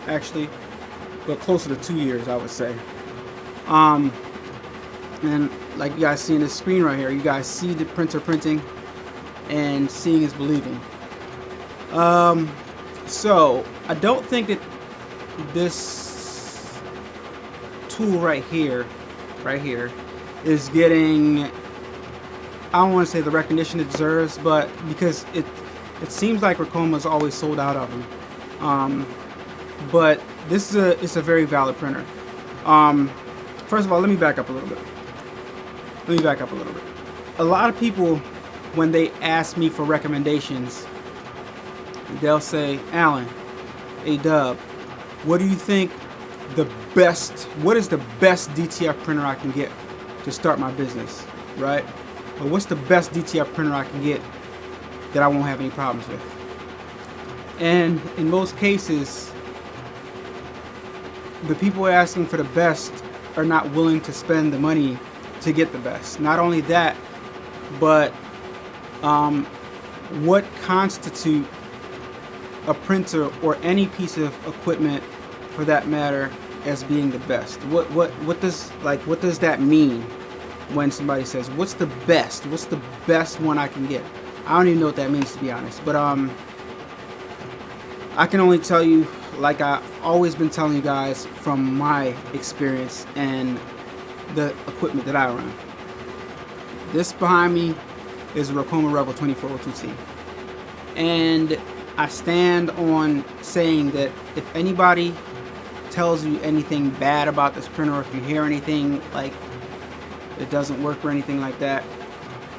actually, but closer to 2 years, I would say. And like you guys see in this screen right here, you guys see the printer printing, and seeing is believing. So I don't think that this tool right here is getting, I don't want to say the recognition it deserves, but because it seems like Ricoma's always sold out of them. But this is it's a very valid printer. First of all, let me back up a little bit. A lot of people, when they ask me for recommendations, they'll say, Alan, A-Dubb, what do you think what is the best DTF printer I can get to start my business, right? Or what's the best DTF printer I can get that I won't have any problems with? And in most cases, the people asking for the best are not willing to spend the money to get the best. Not only that, but what constitutes a printer or any piece of equipment for that matter as being the best? What does that mean when somebody says what's the best one I can get? I don't even know what that means, to be honest, but I can only tell you, like I've always been telling you guys from my experience and the equipment that I run. This behind me is a Ricoma Rebel 2402T, and I stand on saying that if anybody tells you anything bad about this printer, or if you hear anything like it doesn't work or anything like that,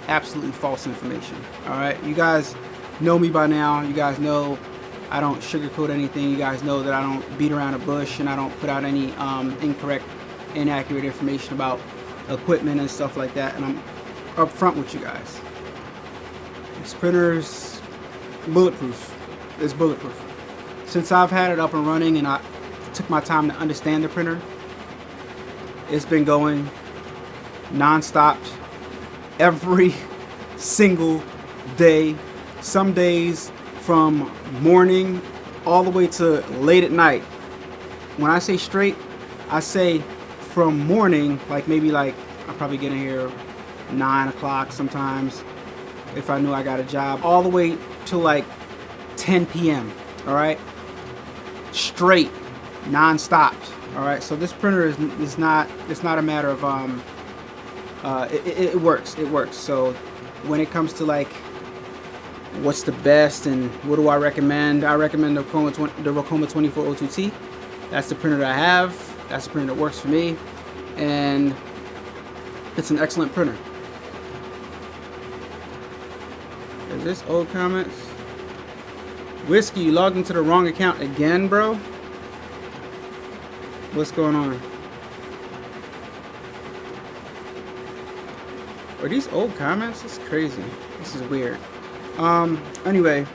absolutely false information. Alright, you guys know me by now. You guys know I don't sugarcoat anything. You guys know that I don't beat around a bush, and I don't put out any incorrect, inaccurate information about equipment and stuff like that, and I'm upfront with you guys. This printer's bulletproof. It's bulletproof. Since I've had it up and running and I took my time to understand the printer, it's been going non-stop every single day. Some days from morning all the way to late at night. When I say straight, I say from morning, like maybe like I probably get in here 9 o'clock sometimes if I knew I got a job, all the way to like 10 p.m. all right, straight, non-stop. All right, so this printer is not, it's not a matter of it works. So when it comes to like what's the best and what do I recommend the Ricoma 2402T. That's the printer that I have. That's the printer that works for me, and it's an excellent printer. Is this old comments? Whiskey, you logged into the wrong account again, bro? What's going on? Are these old comments? It's crazy. This is weird. Anyway,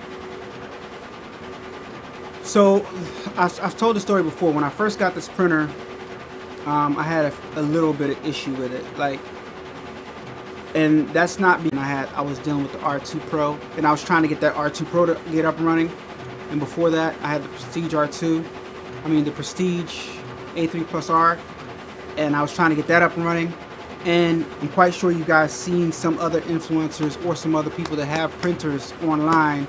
so I've told the story before. When I first got this printer, I had a little bit of issue with it, like, and that's not because I was dealing with the R2 Pro, and I was trying to get that R2 Pro to get up and running. And before that, I had the Prestige R2, the Prestige A3 Plus R, and I was trying to get that up and running. And I'm quite sure you guys seen some other influencers or some other people that have printers online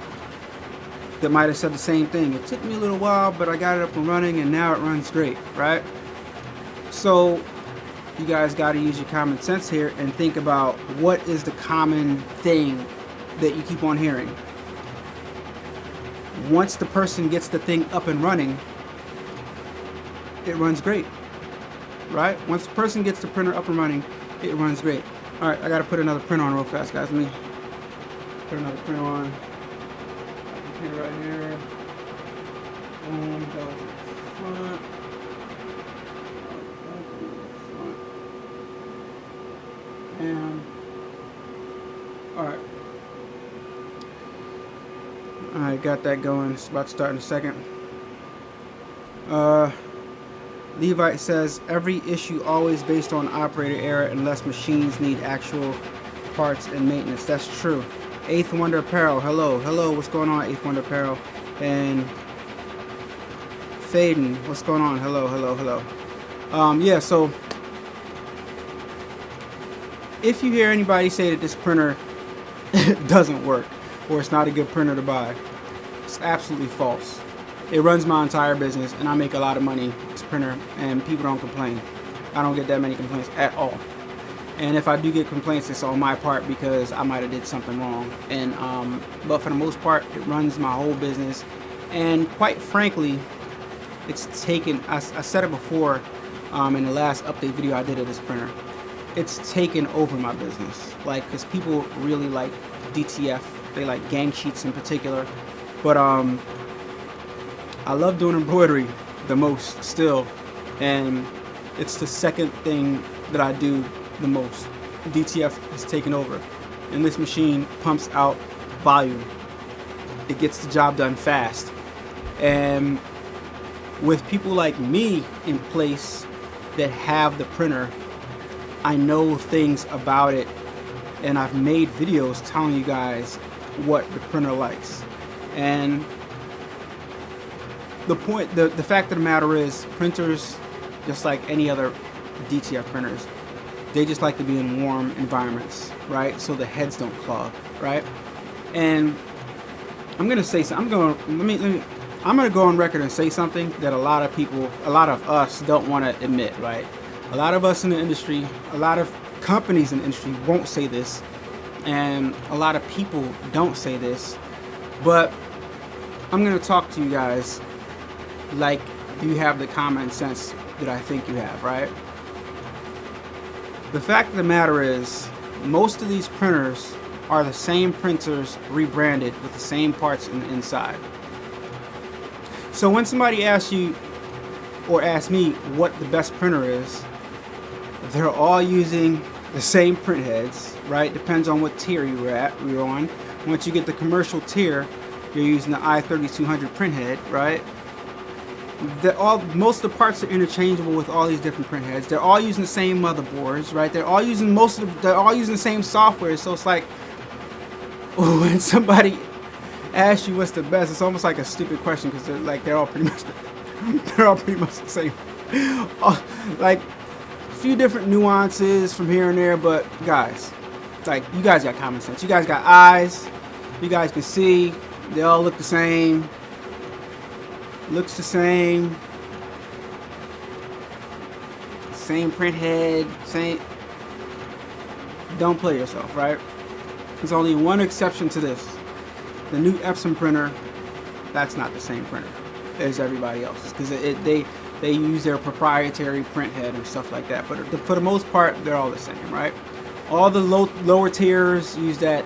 that might have said the same thing. It took me a little while, but I got it up and running, and now it runs great, right? So you guys got to use your common sense here and think about what is the common thing that you keep on hearing. Once the person gets the thing up and running, it runs great, right? Once the person gets the printer up and running, it runs great. All right, I got to put another print on real fast, guys. Let me put another print on. Computer right here. Boom, that was the front. And all right, got that going. It's about to start in a second. Levite says every issue always based on operator error unless machines need actual parts and maintenance. That's true. Eighth Wonder Apparel, hello, what's going on, Eighth Wonder Apparel? And Faden, what's going on? Hello, hello, hello. Yeah, so if you hear anybody say that this printer doesn't work or it's not a good printer to buy, it's absolutely false. It runs my entire business and I make a lot of money with this printer and people don't complain. I don't get that many complaints at all. And if I do get complaints, it's on my part because I might have did something wrong. And but for the most part, it runs my whole business. And quite frankly, it's taken, I said it before in the last update video I did of this printer, it's taken over my business. Like, because people really like DTF, they like gang sheets in particular. But I love doing embroidery the most still, and it's the second thing that I do the most. DTF has taken over, and this machine pumps out volume. It gets the job done fast, and with people like me in place that have the printer, I know things about it, and I've made videos telling you guys what the printer likes. And the fact of the matter is, printers, just like any other DTF printers, they just like to be in warm environments, right? So the heads don't clog, right? And I'm gonna say something. I'm gonna go on record and say something that a lot of people, a lot of us don't want to admit, right? A lot of us in the industry, a lot of companies in the industry won't say this, and a lot of people don't say this, but I'm gonna talk to you guys like you have the common sense that I think you have, right? The fact of the matter is, most of these printers are the same printers rebranded with the same parts in the inside. So when somebody asks you or asks me what the best printer is, they're all using the same print heads, right? Depends on what tier you're on. Once you get the commercial tier, you're using the i3200 print head, right? Most of the parts are interchangeable with all these different print heads. They're all using the same motherboards, right? They're all using the same software. So it's like, when somebody asks you what's the best, it's almost like a stupid question because they're all pretty much the same. Like a few different nuances from here and there, but guys, it's like, you guys got common sense. You guys got eyes. You guys can see. They all look the same. Looks the same. Same print head. Same. Don't play yourself, right? There's only one exception to this. The new Epson printer, that's not the same printer as everybody else's, because they use their proprietary print head and stuff like that. But for the most part, they're all the same, right? All the lower tiers use that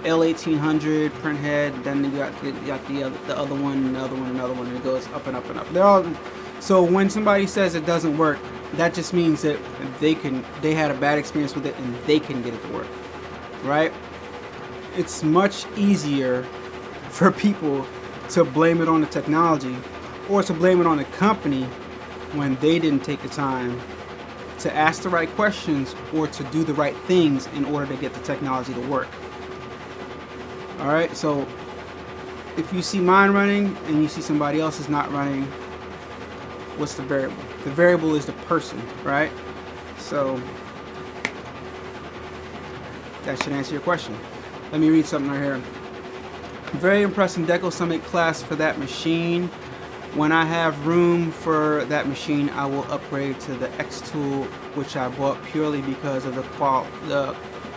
L1800 print head. Then you got the other one, another one, and it goes up and up and up. They're all. So when somebody says it doesn't work, that just means that they had a bad experience with it and they can get it to work, right? It's much easier for people to blame it on the technology or to blame it on the company when they didn't take the time to ask the right questions or to do the right things in order to get the technology to work. Alright, so if you see mine running and you see somebody else's not running, what's the variable? The variable is the person, right? So that should answer your question. Let me read something right here. Very impressed in Deco Summit class for that machine. When I have room for that machine, I will upgrade to the X tool, which I bought purely because of the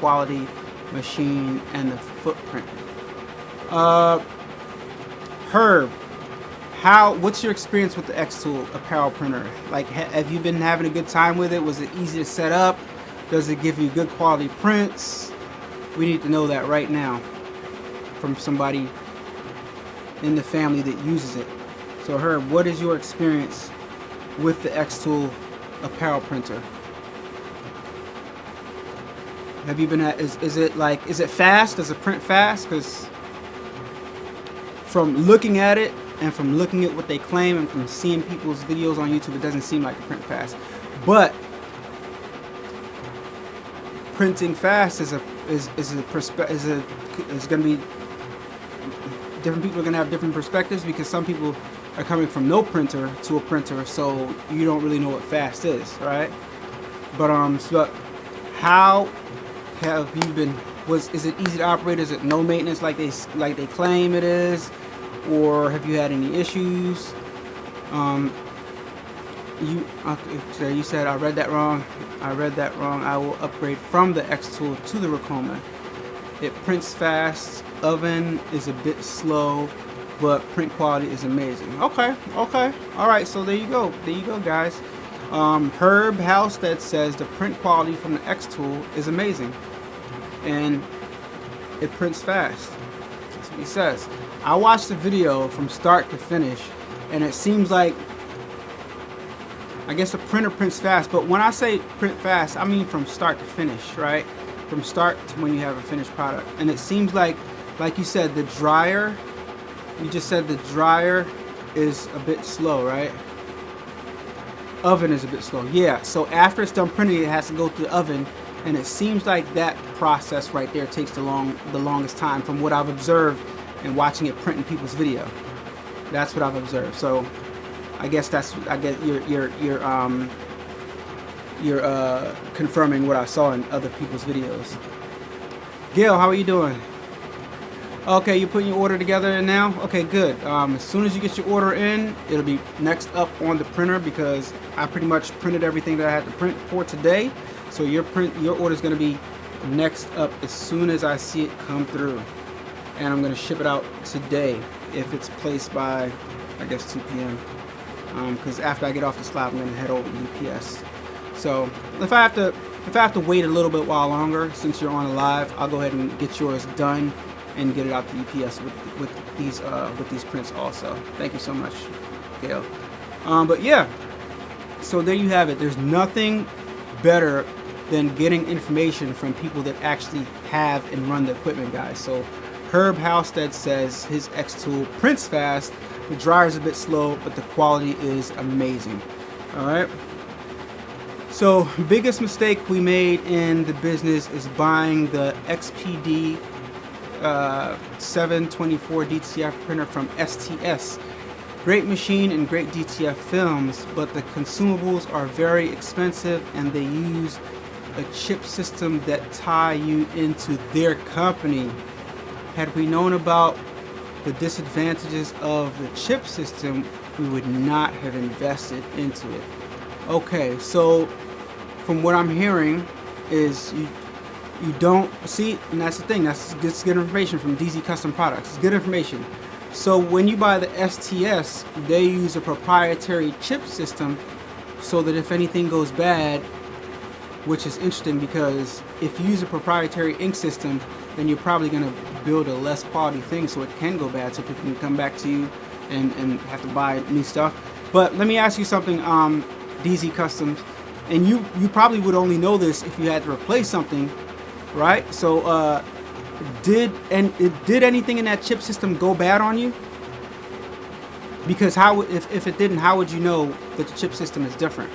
quality machine and the footprint. Herb, what's your experience with the X tool apparel printer? Like, have you been having a good time with it? Was it easy to set up? Does it give you good quality prints? We need to know that right now from somebody in the family that uses it. So Herb, what is your experience with the X-Tool apparel printer? Have you been is it fast? Does it print fast? Because from looking at it and from looking at what they claim and from seeing people's videos on YouTube, it doesn't seem like it print fast. But printing fast is going to be different. People are going to have different perspectives because some people are coming from no printer to a printer, so you don't really know what fast is, right? But so how have you been? Is it easy to operate? Is it no maintenance like they claim it is, or have you had any issues? You said I read that wrong. I will upgrade from the X tool to the Ricoma. It prints fast. Oven is a bit slow, but print quality is amazing. Okay. All right. So there you go, guys. Herb Halstead says the print quality from the X tool is amazing, and it prints fast. That's what he says. I watched the video from start to finish, and it seems like, I guess the printer prints fast, but when I say print fast, I mean from start to finish, right? From start to when you have a finished product. And it seems like you said, the dryer, you just said the dryer is a bit slow, right? Oven is a bit slow. Yeah, so after it's done printing, it has to go through the oven, and it seems like that process right there takes the longest time from what I've observed and watching it print in people's video. That's what I've observed. So I guess you're confirming what I saw in other people's videos. Gail, how are you doing? Okay, you're putting your order together now? Okay, good. As soon as you get your order in, it'll be next up on the printer, because I pretty much printed everything that I had to print for today. So your order is going to be next up as soon as I see it come through. And I'm going to ship it out today if it's placed by, I guess, 2 p.m. Because after I get off the slot, I'm going to head over to UPS. So if I have to wait a little bit while longer, since you're on a live, I'll go ahead and get yours done and get it out to UPS with these prints also. Thank you so much, Gail. But yeah, so there you have it. There's nothing better than getting information from people that actually have and run the equipment, guys. So Herb Halstead says his X tool prints fast. The dryer is a bit slow, but the quality is amazing. All right. So biggest mistake we made in the business is buying the XPD 724 DTF printer from STS. Great machine and great DTF films, but the consumables are very expensive, and they use a chip system that tie you into their company. Had we known about the disadvantages of the chip system, we would not have invested into it. Okay, so from what I'm hearing is you don't see, and that's the thing, that's good information from DZ Custom Products. It's good information. So when you buy the STS, they use a proprietary chip system, so that if anything goes bad, which is interesting, because if you use a proprietary ink system, then you're probably going to build a less quality thing, so it can go bad, so people can come back to you and have to buy new stuff. But let me ask you something, DZ Customs, and you probably would only know this if you had to replace something, right? So did anything in that chip system go bad on you? Because if it didn't, how would you know that the chip system is different?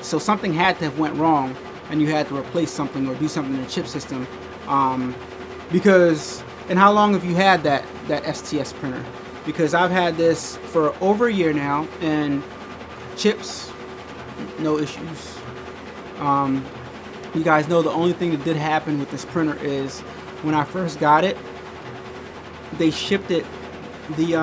So something had to have went wrong, and you had to replace something or do something in the chip system. And how long have you had that STS printer? Because I've had this for over a year now, and chips, no issues. You guys know the only thing that did happen with this printer is when I first got it, they shipped it the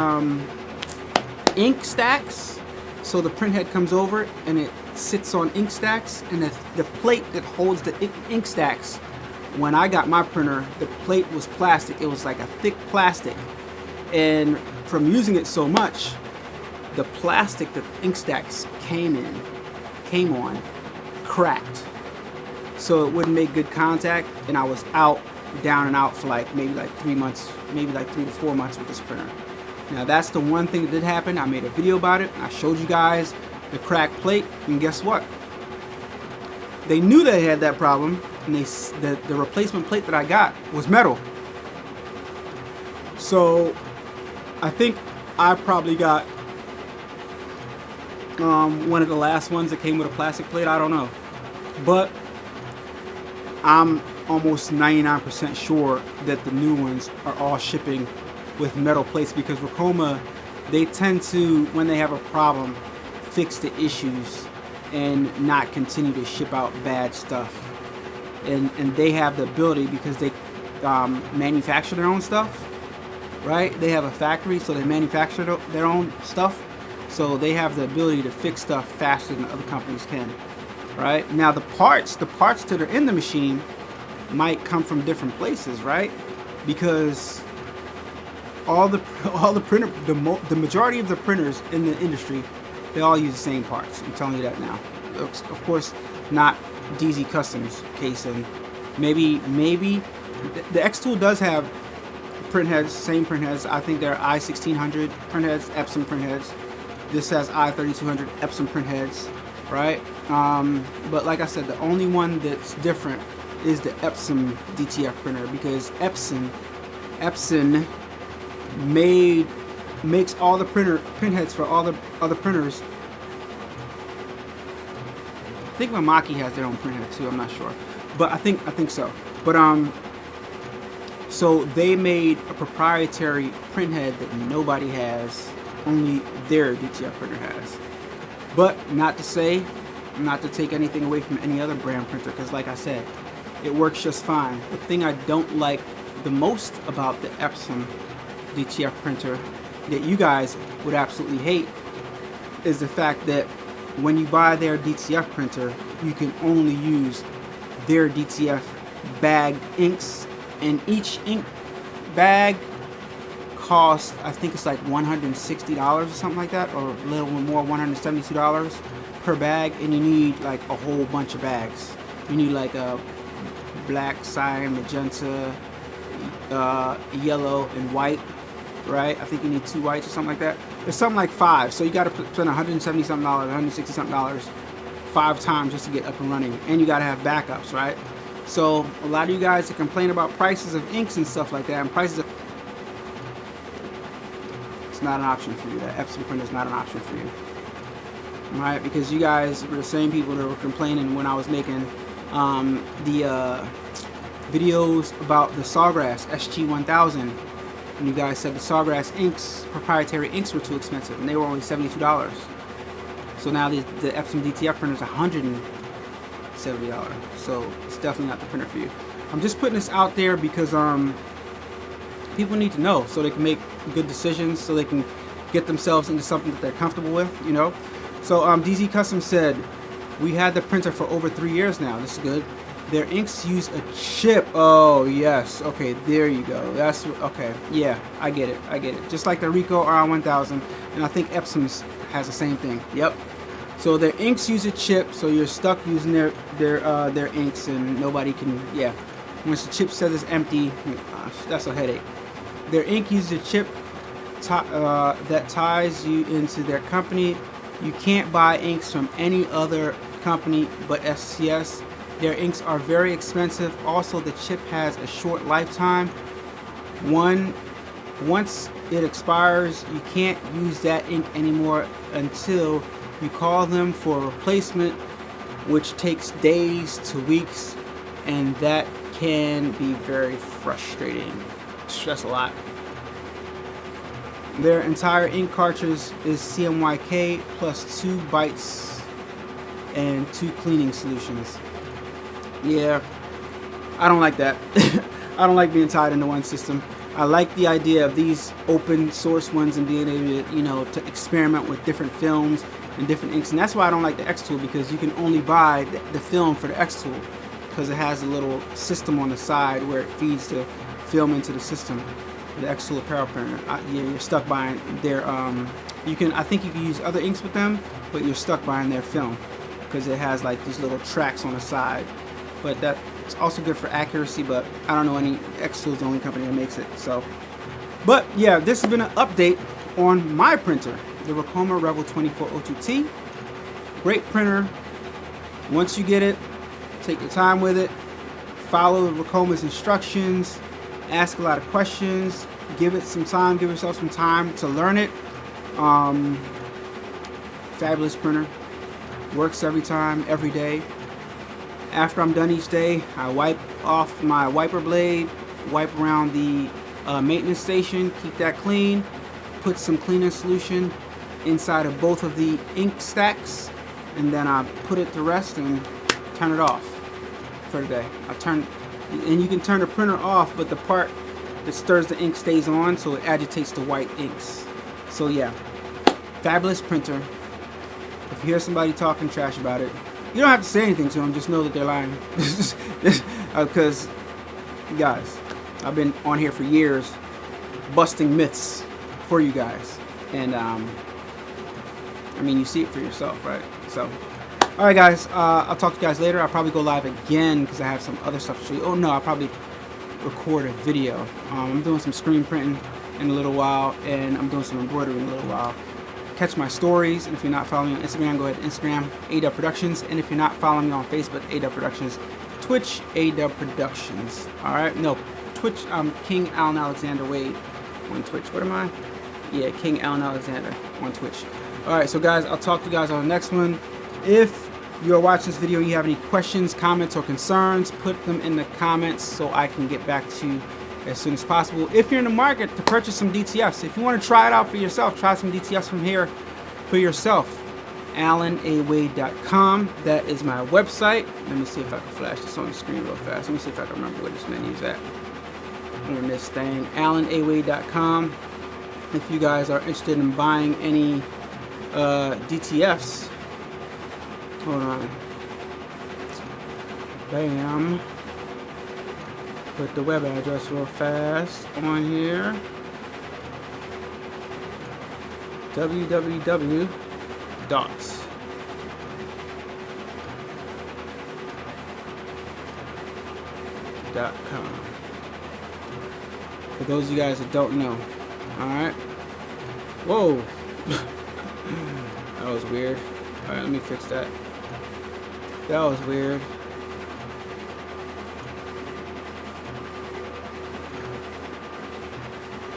ink stacks. So the print head comes over and it sits on ink stacks, and the plate that holds the ink stacks, when I got my printer, the plate was plastic. It was like a thick plastic, and from using it so much, the plastic that the ink stacks came on cracked, so it wouldn't make good contact, and I was down and out for maybe 3 months, maybe 3 to 4 months with this printer. Now that's the one thing that did happen. I made a video about it. I showed you guys the cracked plate, and guess what? They knew they had that problem, and the replacement plate that I got was metal. So I think I probably got one of the last ones that came with a plastic plate. I don't know, but I'm almost 99% sure that the new ones are all shipping with metal plates, because Ricoma they tend to, when they have a problem, fix the issues and not continue to ship out bad stuff. And they have the ability, because they manufacture their own stuff, right? They have a factory, so they manufacture their own stuff, so they have the ability to fix stuff faster than other companies can, right? Now the parts that are in the machine might come from different places, right? Because the majority of the printers in the industry, they all use the same parts. I'm telling you that now. Of course, not DZ Customs case, and maybe the X tool does have print heads, same print heads. I think they're I-1600 print heads, Epson print heads. This has I-3200 Epson print heads, right? But like I said, the only one that's different is the Epson DTF printer, because Epson makes all the print heads for all the other printers. I think Mamaki has their own print head too. I'm not sure, but I think so. But so they made a proprietary print head that nobody has, only their DTF printer has. But not to take anything away from any other brand printer, because like I said, it works just fine. The thing I don't like the most about the Epson DTF printer, that you guys would absolutely hate, is the fact that when you buy their DTF printer, you can only use their DTF bagged inks, and each ink bag costs, I think it's like $160 or something like that, or a little more, $172 per bag, and you need like a whole bunch of bags. You need like a black, cyan, magenta, yellow, and white, right? I think you need 2 whites or something like that. It's something like 5, so you got to spend $170 something, $160 something 5 times just to get up and running, and you got to have backups, right? So a lot of you guys that complain about prices of inks and stuff like that, and prices of, it's not an option for you. That Epson printer is not an option for you, right? Because you guys were the same people that were complaining when I was making the videos about the Sawgrass SG-1000, and you guys said the Sawgrass inks, proprietary inks, were too expensive, and they were only $72. So now the Epson DTF printer is $170. So it's definitely not the printer for you. I'm just putting this out there because people need to know, so they can make good decisions, so they can get themselves into something that they're comfortable with, you know. So DZ Custom said, we had the printer for over 3 years now. This is good. Their inks use a chip. Oh yes, okay, there you go. That's okay. Yeah, I get it. Just like the Ricoh RI-1000, and I think Epson's has the same thing. Yep. So their inks use a chip, so you're stuck using their inks, and nobody can. Yeah. Once the chip says it's empty, that's a headache. Their ink uses a chip that ties you into their company. You can't buy inks from any other company but SCS. Their inks are very expensive. Also, the chip has a short lifetime. Once it expires, you can't use that ink anymore until you call them for a replacement, which takes days to weeks, and that can be very frustrating. That's a lot. Their entire ink cartridge is CMYK plus 2 bites and 2 cleaning solutions. Yeah, I don't like that. I don't like being tied into one system. I like the idea of these open source ones and being able to, you know, to experiment with different films and different inks. And that's why I don't like the X tool, because you can only buy the film for the X tool, because it has a little system on the side where it feeds the film into the system. The X tool apparel printer, you're stuck buying their. I think you can use other inks with them, but you're stuck buying their film because it has like these little tracks on the side. But that's also good for accuracy, but I don't know any. X tool is the only company that makes it. So, but yeah, this has been an update on my printer, the Ricoma Rebel 2402T. Great printer. Once you get it, take your time with it. Follow Ricoma's instructions. Ask a lot of questions. Give it some time. Give yourself some time to learn it. Fabulous printer. Works every time, every day. After I'm done each day, I wipe off my wiper blade, wipe around the maintenance station, keep that clean, put some cleaning solution inside of both of the ink stacks, and then I put it to rest and turn it off for the day. And you can turn the printer off, but the part that stirs the ink stays on, so it agitates the white inks. So yeah, fabulous printer. If you hear somebody talking trash about it, you don't have to say anything to them, just know that they're lying. Because guys, I've been on here for years busting myths for you guys, and I mean, you see it for yourself, right? So alright guys, I'll talk to you guys later. I'll probably go live again because I have some other stuff to show you. Oh no, I'll probably record a video. I'm doing some screen printing in a little while, and I'm doing some embroidery in a little while. Catch my stories, and if you're not following me on Instagram, go ahead and Instagram A-Dubb Productions, and if you're not following me on Facebook, A-Dubb Productions, Twitch A-Dubb Productions. Alright, no, Twitch, King Allen Alexander Wade on Twitch. What am I? Yeah, King Allen Alexander on Twitch. Alright, so guys, I'll talk to you guys on the next one. If you're watching this video and you have any questions, comments, or concerns, put them in the comments so I can get back to you as soon as possible. If you're in the market to purchase some DTFs, if you want to try it out for yourself, try some DTFs from here for yourself. AllenAWade.com. That is my website. Let me see if I can flash this on the screen real fast. Let me see if I can remember where this menu is at on this thing. AllenAWade.com. If you guys are interested in buying any DTFs, hold on. Bam. Put the web address real fast on here. www.com. For those of you guys that don't know. Alright. Whoa. That was weird. Alright, let me fix that. That was weird.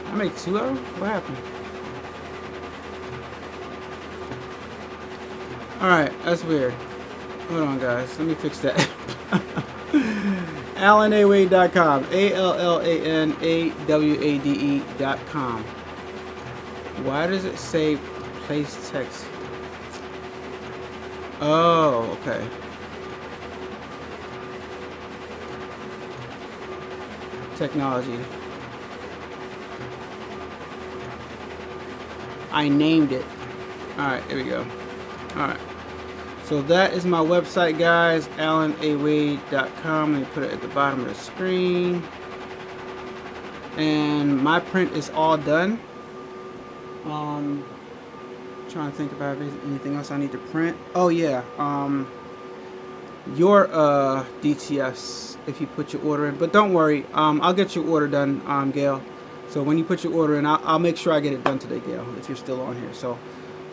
I made 2 of them? What happened? Alright, that's weird. Hold on guys, let me fix that. AllenAWade.com. AllenAWade.com. Why does it say place text? Oh, okay. Technology. I named it. Alright, here we go. Alright. So that is my website, guys. AllenAWade.com. Let me put it at the bottom of the screen. And my print is all done. Trying to think about anything else I need to print. Oh yeah. Your DTFs if you put your order in. But don't worry. I'll get your order done, Gail. So when you put your order in, I'll make sure I get it done today, Gail, if you're still on here. So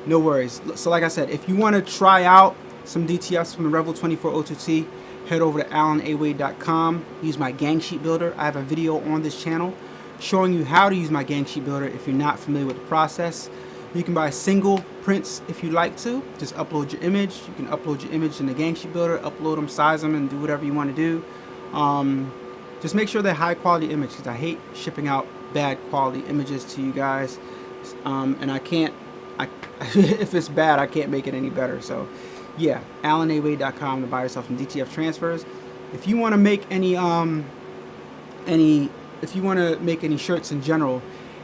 no worries. So like I said, if you want to try out some DTFs from the Revel 2402T, head over to AllenAWade.com. Use my gang sheet builder. I have a video on this channel showing you how to use my gang sheet builder if you're not familiar with the process. You can buy single prints if you like to. Just upload your image. You can upload your image in the gang sheet builder, upload them, size them, and do whatever you want to do. Just make sure they're high quality images, because I hate shipping out bad quality images to you guys. And if it's bad, I can't make it any better. So yeah, AllenAWade.com to buy yourself some DTF transfers. If you want to make any shirts in general,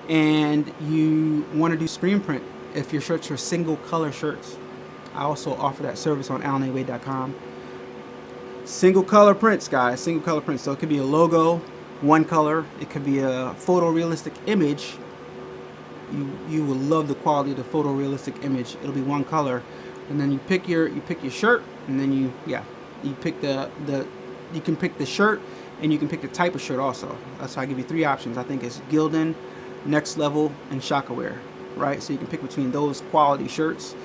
and you want to do screen print, if your shirts are single color shirts, I also offer that service on AllenAWade.com. Single color prints, guys, single color prints. So it could be a logo, one color. It could be a photorealistic image. You will love the quality of the photorealistic image. It'll be one color, and then you pick your shirt, and then you pick you can pick the shirt, and you can pick the type of shirt also. That's how I give you 3 options. I think it's Gildan, Next Level, and Shakawear, right? So you can pick between those quality shirts.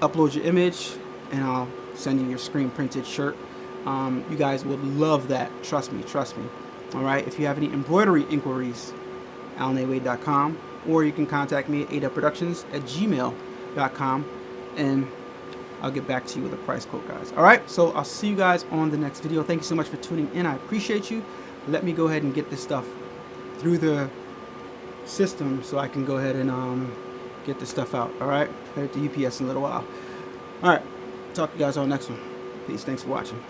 Upload your image, and I'll send you your screen printed shirt. You guys would love that. Trust me. All right. If you have any embroidery inquiries, AllenAWade.com, or you can contact me at adubbproductions@gmail.com, and I'll get back to you with a price quote, guys. All right. So I'll see you guys on the next video. Thank you so much for tuning in. I appreciate you. Let me go ahead and get this stuff through the system so I can go ahead and get this stuff out. All right, head to UPS in a little while. All right, talk to you guys on the next one. Peace. Thanks for watching.